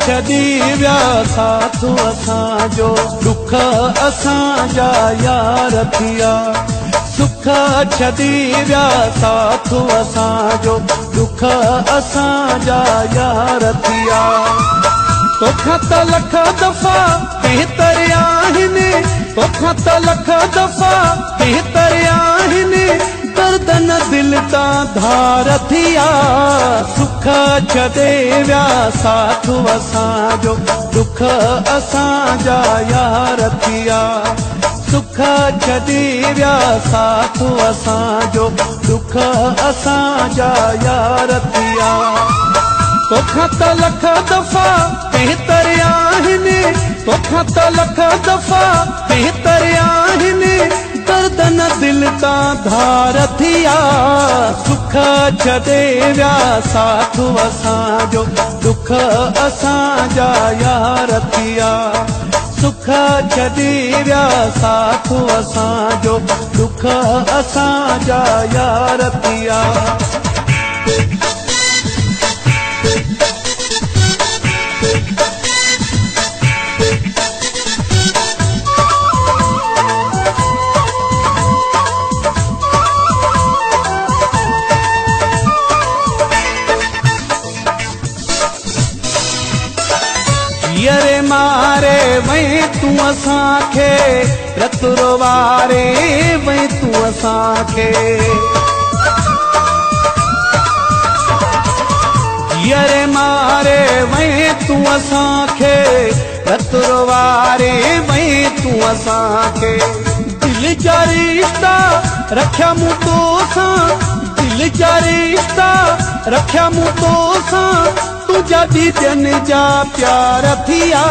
छॾी विया साथ असांजो, दुख असांजा यार थिया। सुख छॾी विया साथ असांजो, दुख असांजा यार थिया। तोखां त लख दफ़ा बहितर आहिनि, तोखां त लख दफ़ा बहितर आहिनि, दर्दन दिल तां धार थिया। सुख छॾे विया साथ असांजो, दुख असांजा यार थिया। सुख छॾे विया साथ असांजो, दुख असांजा यार थिया। तोखां त लख दफ़ा बहितर आहिनि, तोखां त लख दफ़ा बहितर आहिनि, दर्दन दिल तां धार थिया। सुख छॾे विया साथ असांजो, दुख असांजा यार थिया। सुख छॾे विया साथ असांजो, दुख असांजा यार थिया। रे मारे वहीं तू असांखे, रतुरो वारे वहीं तू असांखे। रे मारे वहीं तू असांखे, रतुरो वारे वहीं तू असांखे। दिल जा रिश्ता रखिया मूं तोसां, दिल जा रिश्ता रखिया मूं तोसां, तुझा दीदन जा प्यार थिया।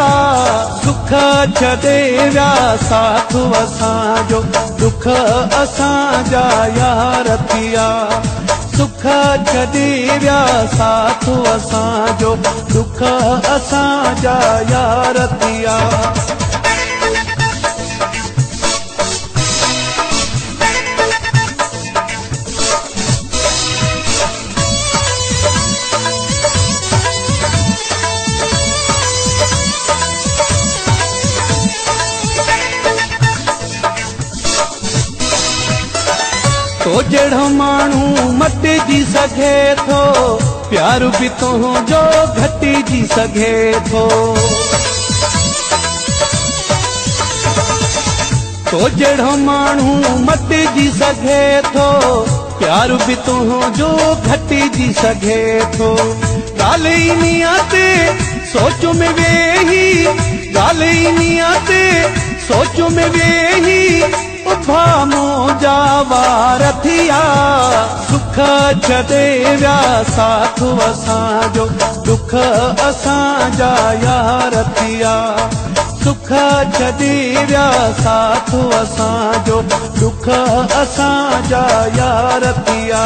सुख छॾे विया साथ असांजो, दुख असांजा यार थिया। सुख छॾे विया साथ असांजो, दुख असांजा यार थिया। तो जहिड़ो माण्हू मटिजी सघे थो, प्यार बि तुंहिंजो घटिजी सघे थो। तो जहिड़ो माण्हू मटिजी सघे थो, प्यार बि तुंहिंजो घटिजी सघे थो। ॻाल्हि इन्हीअ ते सोच में वेही, ॻाल्हि इन्हीअ ते सोच में वेही, उभा मुंहिंजा वार थिया। सुख छॾे विया साथ असांजो, दुख असांजा यार थिया। सुख छॾे विया साथ असांजो, दुख असांजा यार थिया।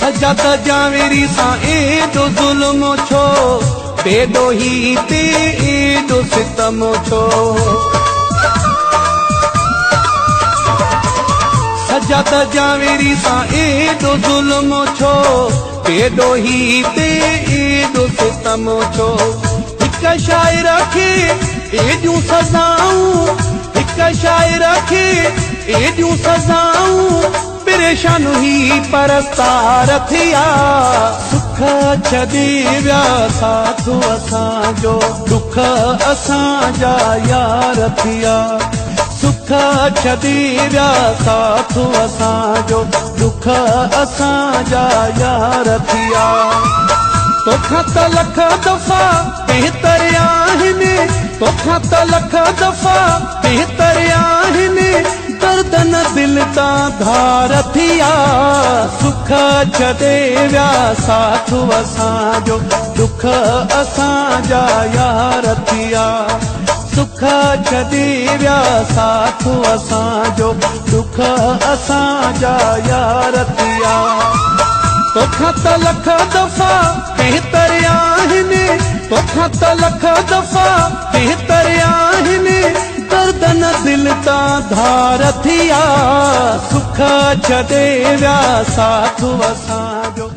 सजाद जावेरी सां एॾो ज़ुल्म छो, बेॾोही ते एॾो सितम छो। सजाद जावेरी सां एॾो ज़ुल्म छो, बेॾोही ते एॾो सितम छो। हिक शाइर खे एॾियूं सज़ाऊं, हिक शाइर खे एॾियूं सज़ाऊं, परेशान ही परस्तार थिया। सुख छॾे विया साथ असांजो, दुख असांजा यार थिया। सुख छॾे विया साथ असांजो, दुख असांजा यार थिया। तोखां त लख दफ़ा बहितर आहिनि, तोखां त लख दफ़ा बहितर आहिनि, दर्दन दिल तां धार थिया। सुख छॾे विया साथ असांजो, दुख असांजा यार थिया। सुख छॾे विया साथ असांजो, दुख असांजा यार थिया। तोखां त लख दफ़ा बेहतर आहिनि, तोखां त लख दफ़ा बेहतर आहिनि, दर्द न दिल तां धार थिया, सुख छॾे विया साथ असांजो।